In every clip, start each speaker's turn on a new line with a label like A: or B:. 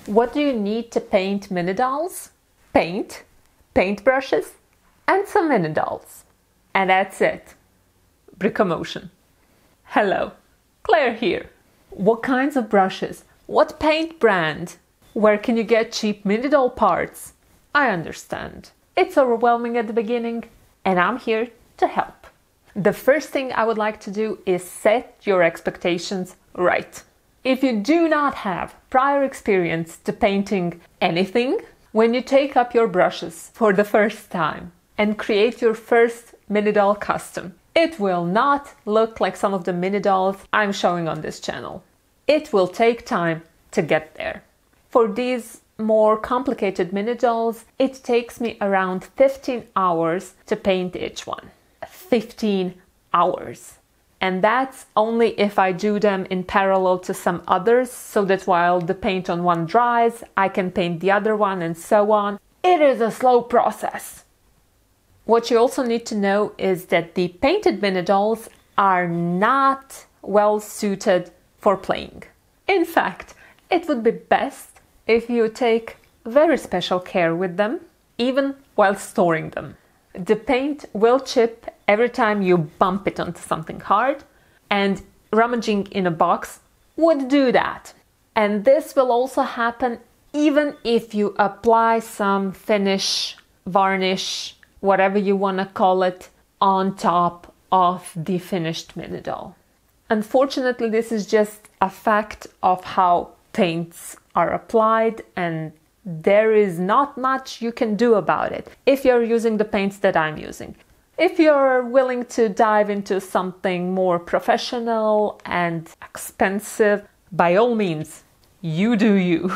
A: What do you need to paint Minidolls? Paint, paintbrushes, and some Minidolls. And that's it. BrickoMotion. Hello, Claire here. What kinds of brushes? What paint brand? Where can you get cheap Minidoll parts? I understand. It's overwhelming at the beginning, and I'm here to help. The first thing I would like to do is set your expectations right. If you do not have prior experience to painting anything, when you take up your brushes for the first time and create your first Minidoll custom, it will not look like some of the Minidolls I'm showing on this channel. It will take time to get there. For these more complicated Minidolls, it takes me around 15 hours to paint each one. 15 hours. And that's only if I do them in parallel to some others, so that while the paint on one dries, I can paint the other one and so on. It is a slow process. What you also need to know is that the painted Minidolls are not well suited for playing. In fact, it would be best if you take very special care with them, even while storing them. The paint will chip every time you bump it onto something hard, and rummaging in a box would do that. And this will also happen even if you apply some finish, varnish, whatever you want to call it, on top of the finished Minidoll. Unfortunately, this is just a fact of how paints are applied, and there is not much you can do about it if you're using the paints that I'm using. If you're willing to dive into something more professional and expensive, by all means, you do you.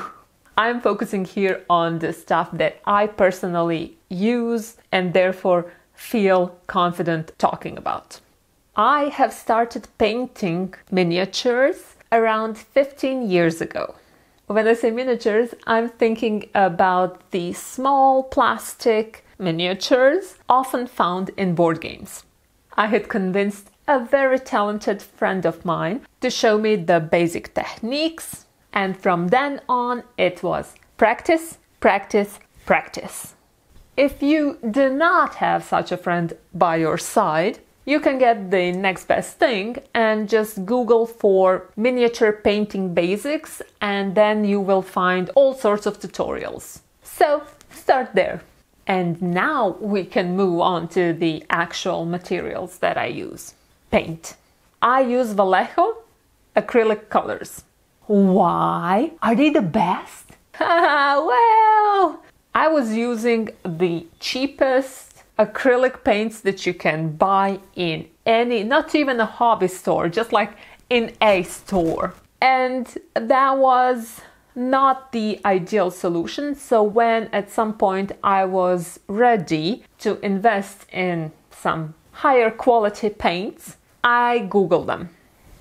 A: I'm focusing here on the stuff that I personally use and therefore feel confident talking about. I have started painting miniatures around 15 years ago. When I say miniatures, I'm thinking about the small plastic miniatures often found in board games. I had convinced a very talented friend of mine to show me the basic techniques, and from then on it was practice, practice, practice. If you do not have such a friend by your side, you can get the next best thing and just Google for miniature painting basics, and then you will find all sorts of tutorials. So start there. And now we can move on to the actual materials that I use. Paint. I use Vallejo acrylic colors. Why? Are they the best? Well, I was using the cheapest acrylic paints that you can buy in any, not even a hobby store, just like in a store. And that was not the ideal solution. So when at some point I was ready to invest in some higher quality paints, I Googled them.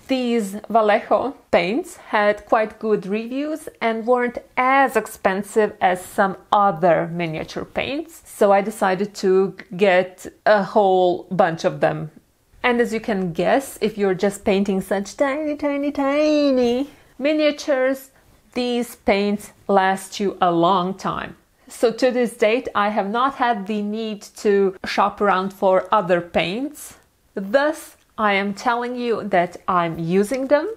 A: These Vallejo paints had quite good reviews and weren't as expensive as some other miniature paints, so I decided to get a whole bunch of them. And as you can guess, if you're just painting such tiny, tiny, tiny miniatures, these paints last you a long time. So to this date, I have not had the need to shop around for other paints. Thus, I am telling you that I'm using them.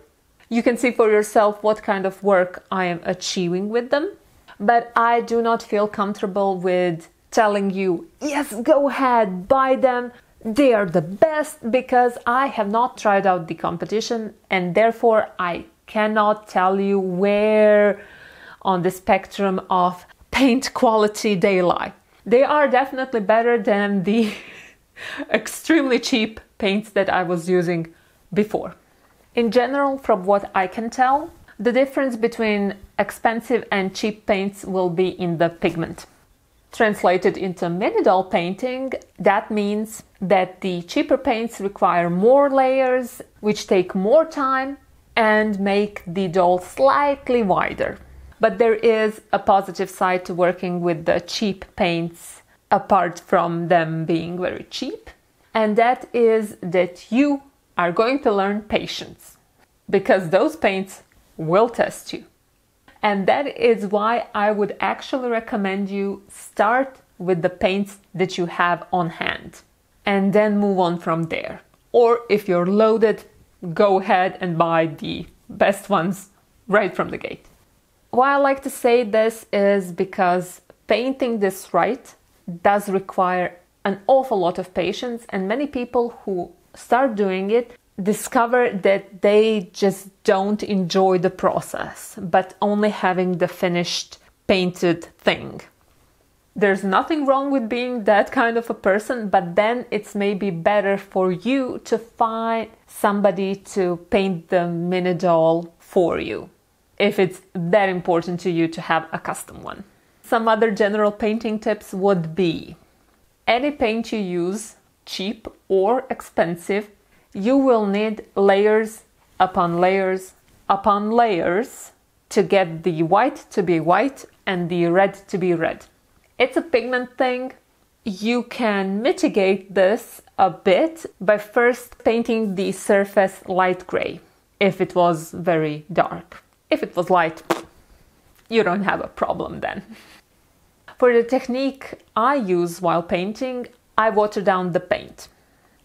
A: You can see for yourself what kind of work I am achieving with them. But I do not feel comfortable with telling you, yes, go ahead, buy them. They are the best, because I have not tried out the competition, and therefore I cannot tell you where on the spectrum of paint quality they lie. They are definitely better than the extremely cheap paints that I was using before. In general, from what I can tell, the difference between expensive and cheap paints will be in the pigment. Translated into Minidoll painting, that means that the cheaper paints require more layers, which take more time and make the doll slightly wider. But there is a positive side to working with the cheap paints, apart from them being very cheap, and that is that you are going to learn patience, because those paints will test you. And that is why I would actually recommend you start with the paints that you have on hand and then move on from there. Or if you're loaded, go ahead and buy the best ones right from the gate. Why I like to say this is because painting this right does require an awful lot of patience, and many people who start doing it discover that they just don't enjoy the process, but only having the finished painted thing. There's nothing wrong with being that kind of a person, but then it's maybe better for you to find somebody to paint the Minidoll for you, if it's that important to you to have a custom one. Some other general painting tips would be: any paint you use, cheap or expensive, you will need layers upon layers upon layers to get the white to be white and the red to be red. It's a pigment thing. You can mitigate this a bit by first painting the surface light gray if it was very dark. If it was light, you don't have a problem then. For the technique I use while painting, I water down the paint.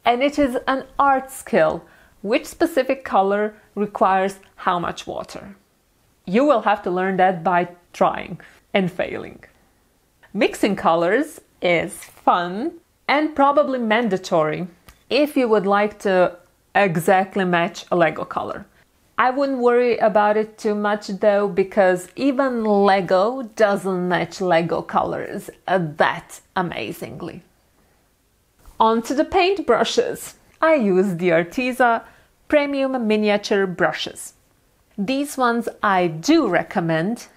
A: And it is an art skill which specific color requires how much water. You will have to learn that by trying and failing. Mixing colors is fun and probably mandatory if you would like to exactly match a Lego color. I wouldn't worry about it too much though, because even Lego doesn't match Lego colors that amazingly. On to the paint brushes. I use the Arteza Premium Miniature brushes. These ones I do recommend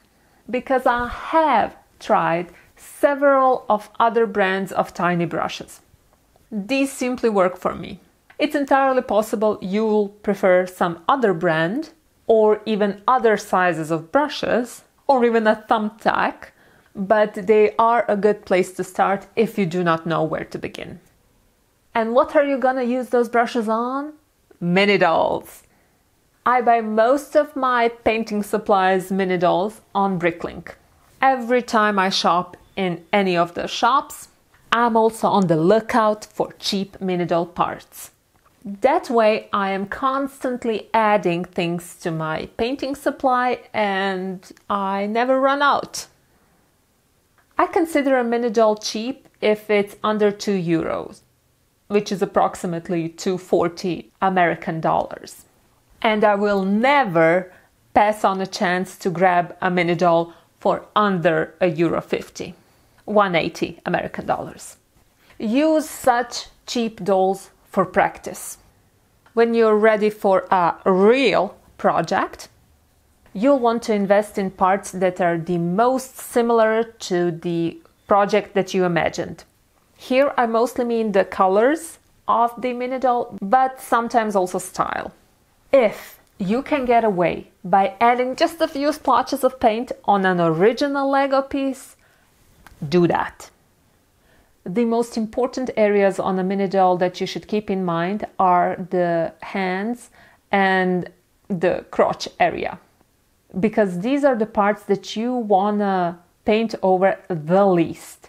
A: because I have tried several of other brands of tiny brushes. These simply work for me. It's entirely possible you'll prefer some other brand or even other sizes of brushes or even a thumbtack, but they are a good place to start if you do not know where to begin. And what are you gonna use those brushes on? Minidolls. I buy most of my painting supplies Minidolls on Bricklink. Every time I shop in any of the shops, I'm also on the lookout for cheap Minidoll parts. That way I am constantly adding things to my painting supply and I never run out. I consider a Minidoll cheap if it's under €2, which is approximately $2.40 American dollars. And I will never pass on a chance to grab a Minidoll for under €1.50, $1.80 American dollars. Use such cheap dolls for practice. When you're ready for a real project, you'll want to invest in parts that are the most similar to the project that you imagined. Here I mostly mean the colors of the Minidoll, but sometimes also style. If you can get away by adding just a few splotches of paint on an original Lego piece, do that. The most important areas on a Minidoll that you should keep in mind are the hands and the crotch area, because these are the parts that you wanna paint over the least.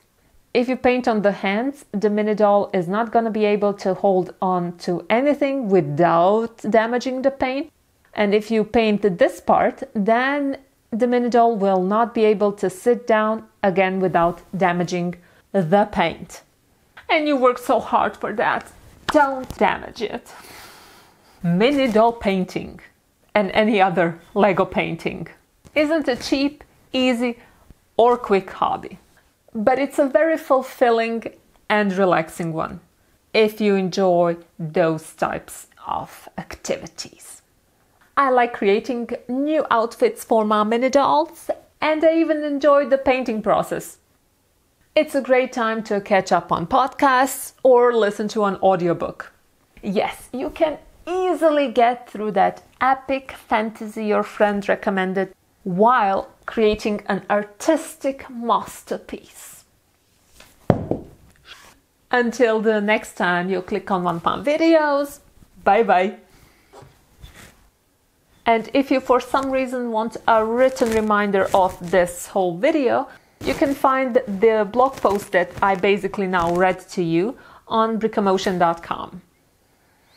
A: If you paint on the hands, the Minidoll is not gonna be able to hold on to anything without damaging the paint. And if you paint this part, then the Minidoll will not be able to sit down again without damaging the paint. And you work so hard for that. Don't damage it. Minidoll painting and any other Lego painting isn't a cheap, easy, or quick hobby. But it's a very fulfilling and relaxing one if you enjoy those types of activities. I like creating new outfits for my Minidolls, and I even enjoy the painting process. It's a great time to catch up on podcasts or listen to an audiobook. Yes, you can easily get through that epic fantasy your friend recommended while creating an artistic masterpiece. Until the next time you click on One Palm videos, bye bye! And if you for some reason want a written reminder of this whole video, you can find the blog post that I basically now read to you on BrickoMotion.com.